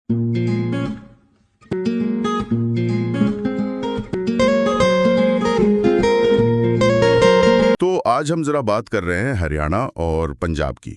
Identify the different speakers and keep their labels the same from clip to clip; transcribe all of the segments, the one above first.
Speaker 1: तो आज हम जरा बात कर रहे हैं हरियाणा और पंजाब की।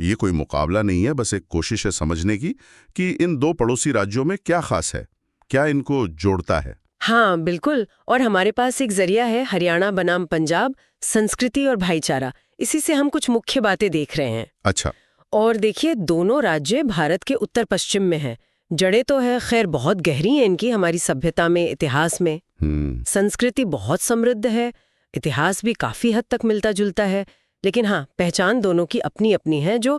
Speaker 1: ये कोई मुकाबला नहीं है, बस एक कोशिश है समझने की कि इन दो पड़ोसी राज्यों में क्या खास है, क्या इनको जोड़ता है।
Speaker 2: हाँ बिल्कुल। और हमारे पास एक जरिया है, हरियाणा बनाम पंजाब, संस्कृति और भाईचारा। इसी से हम कुछ मुख्य बातें देख रहे हैं।
Speaker 1: अच्छा।
Speaker 2: और देखिए, दोनों राज्य भारत के उत्तर पश्चिम में हैं। जड़ें तो है खैर बहुत गहरी हैं इनकी, हमारी सभ्यता में, इतिहास में। संस्कृति बहुत समृद्ध है, इतिहास भी काफी हद तक मिलता जुलता है। लेकिन हाँ, पहचान दोनों की अपनी अपनी है, जो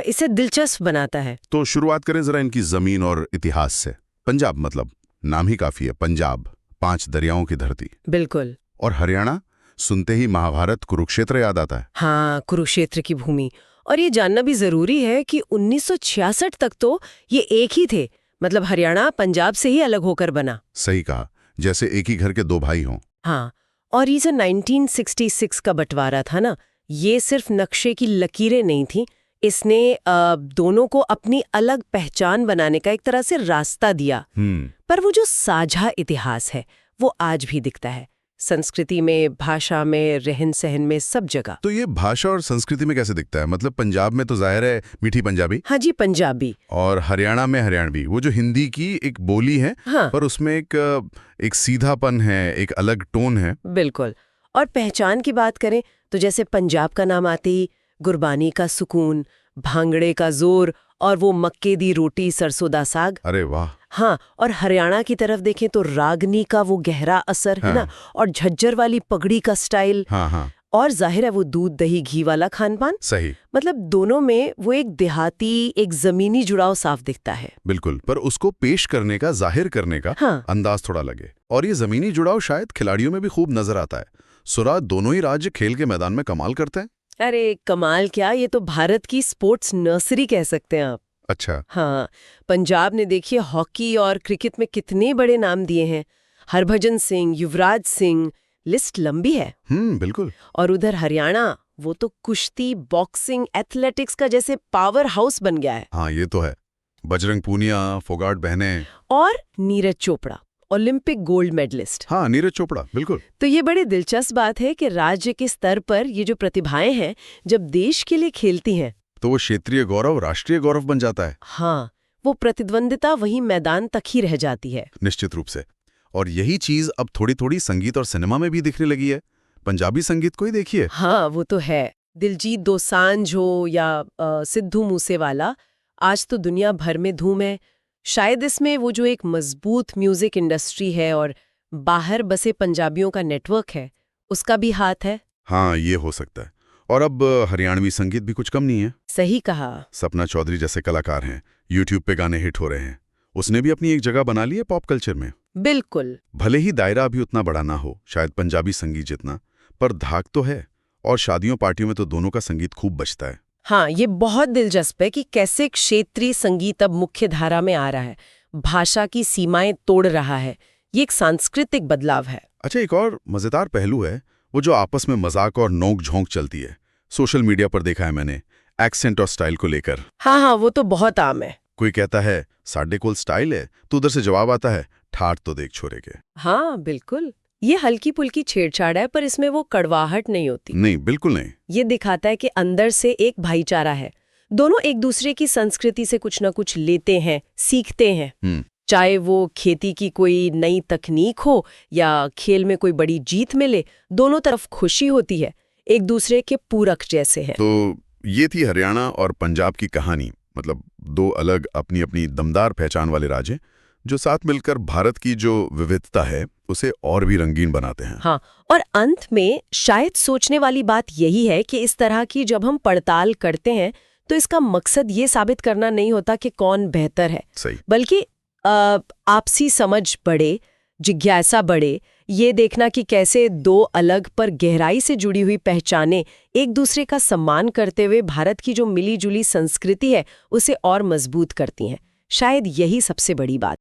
Speaker 2: इसे दिलचस्प बनाता है।
Speaker 1: तो शुरुआत करें जरा इनकी जमीन और इतिहास से। पंजाब मतलब नाम ही काफी है, पंजाब, 5 दरियाओं की धरती।
Speaker 2: बिल्कुल।
Speaker 1: और हरियाणा, सुनते ही महाभारत, कुरुक्षेत्र याद आता है।
Speaker 2: हाँ, कुरुक्षेत्र की भूमि। और ये जानना भी जरूरी है कि 1966 तक तो ये एक ही थे। मतलब हरियाणा पंजाब से ही अलग होकर बना।
Speaker 1: सही कहा, जैसे एक ही घर के 2 भाई हों।
Speaker 2: हाँ, और ये जो 1966 का बंटवारा था ना, ये सिर्फ नक्शे की लकीरें नहीं थी। इसने दोनों को अपनी अलग पहचान बनाने का एक तरह से रास्ता दिया। पर वो जो साझा इतिहास है, वो आज भी दिखता है, संस्कृति में, भाषा में, रहन सहन में, सब जगह।
Speaker 1: तो ये भाषा और संस्कृति में कैसे दिखता है? मतलब पंजाब में तो जाहिर है मीठी पंजाबी।
Speaker 2: हाँ जी, पंजाबी।
Speaker 1: और हरियाणा में हरियाणवी, वो जो हिंदी की एक बोली है।
Speaker 2: हाँ।
Speaker 1: पर उसमें एक सीधापन है, एक अलग टोन है।
Speaker 2: बिल्कुल। और पहचान की बात करें तो जैसे पंजाब का नाम आते ही गुरबानी का सुकून, भांगड़े का जोर और वो मक्के दी रोटी, सरसों दा साग।
Speaker 1: अरे वाह।
Speaker 2: हाँ, और हरियाणा की तरफ देखें तो रागनी का वो गहरा असर है ना, और झज्जर वाली पगड़ी का स्टाइल।
Speaker 1: हाँ।
Speaker 2: और जाहिर है वो दूध दही घी वाला खान पान।
Speaker 1: सही।
Speaker 2: मतलब दोनों में वो एक देहाती, एक जमीनी जुड़ाव साफ दिखता है।
Speaker 1: बिल्कुल, पर उसको पेश करने का, जाहिर करने का अंदाज थोड़ा लगे। और ये जमीनी जुड़ाव शायद खिलाड़ियों में भी खूब नजर आता है। सुरा, दोनों ही राज्य खेल के मैदान में कमाल करते हैं।
Speaker 2: अरे कमाल क्या, ये तो भारत की स्पोर्ट्स नर्सरी कह सकते हैं आप।
Speaker 1: अच्छा।
Speaker 2: हाँ, पंजाब ने देखिए हॉकी और क्रिकेट में कितने बड़े नाम दिए हैं। हरभजन सिंह, युवराज सिंह, लिस्ट लंबी है।
Speaker 1: बिल्कुल।
Speaker 2: और उधर हरियाणा, वो तो कुश्ती, बॉक्सिंग, एथलेटिक्स का जैसे पावर हाउस बन गया है।
Speaker 1: हाँ, ये तो है। बजरंग पूनिया, फोगाट बहनें
Speaker 2: और Neeraj Chopra, Olympic gold medallist.
Speaker 1: हाँ, नीरज चोपड़ा, बिल्कुल।
Speaker 2: तो ये बड़ी दिलचस्प बात है कि राज्य के स्तर पर ये जो प्रतिभाएं हैं, जब देश के लिए खेलती हैं
Speaker 1: तो वो क्षेत्रीय गौरव राष्ट्रीय गौरव बन जाता है।
Speaker 2: हाँ, वो प्रतिद्वंदिता वही मैदान तक ही रह जाती है।
Speaker 1: निश्चित रूप से। और यही चीज अब थोड़ी थोड़ी संगीत और सिनेमा में भी दिखने लगी है। पंजाबी संगीत को ही देखिए।
Speaker 2: हाँ, वो तो है। दिलजीत दोसांझ हो या सिद्धू मूसेवाला, आज तो दुनिया भर में धूम है। शायद इसमें वो जो एक मजबूत म्यूजिक इंडस्ट्री है और बाहर बसे पंजाबियों का नेटवर्क है, उसका भी हाथ है।
Speaker 1: हाँ, ये हो सकता है। और अब हरियाणवी संगीत भी कुछ कम नहीं है।
Speaker 2: सही कहा।
Speaker 1: सपना चौधरी जैसे कलाकार हैं, यूट्यूब पे गाने हिट हो रहे हैं। उसने भी अपनी एक जगह बना ली है पॉप कल्चर में।
Speaker 2: बिल्कुल।
Speaker 1: भले ही दायरा अभी उतना बड़ा ना हो, शायद पंजाबी संगीत जितना, पर धाक तो है। और शादियों पार्टियों में तो दोनों का संगीत खूब बजता है।
Speaker 2: हाँ, ये बहुत दिलचस्प है कि कैसे क्षेत्रीय संगीत अब मुख्य धारा में आ रहा है, भाषा की सीमाएं तोड़ रहा है। ये एक सांस्कृतिक बदलाव है।
Speaker 1: अच्छा, एक और मजेदार पहलू है वो जो आपस में मजाक और नोक झोंक चलती है। सोशल मीडिया पर देखा है मैंने, एक्सेंट और स्टाइल को लेकर।
Speaker 2: हाँ, वो तो बहुत आम है।
Speaker 1: कोई कहता है साडे कोल स्टाइल है, तो उधर से जवाब आता है ठाठ तो देख छोरे के।
Speaker 2: हाँ बिल्कुल, ये हल्की पुल्की छेड़छाड़ है, पर इसमें वो कड़वाहट नहीं होती।
Speaker 1: नहीं, बिल्कुल नहीं।
Speaker 2: ये दिखाता है कि अंदर से एक भाईचारा है। दोनों एक दूसरे की संस्कृति से कुछ ना कुछ लेते हैं, सीखते हैं। चाहे वो खेती की कोई नई तकनीक हो या खेल में कोई बड़ी जीत मिले, दोनों तरफ खुशी होती है, एक दूसरे के पूरक जैसे हैं।
Speaker 1: तो ये थी हरियाणा और पंजाब की कहानी। मतलब 2 अलग अपनी अपनी दमदार पहचान वाले राज्य जो साथ मिलकर भारत की जो विविधता है उसे और भी रंगीन बनाते हैं।
Speaker 2: हाँ, और अंत में शायद सोचने वाली बात यही है कि इस तरह की जब हम पड़ताल करते हैं तो इसका मकसद ये साबित करना नहीं होता कि कौन बेहतर है।
Speaker 1: सही।
Speaker 2: बल्कि आपसी समझ बढ़े, जिज्ञासा बढ़े, ये देखना कि कैसे 2 अलग पर गहराई से जुड़ी हुई पहचानें एक दूसरे का सम्मान करते हुए भारत की जो मिली जुली संस्कृति है उसे और मजबूत करती हैं। शायद यही सबसे बड़ी बात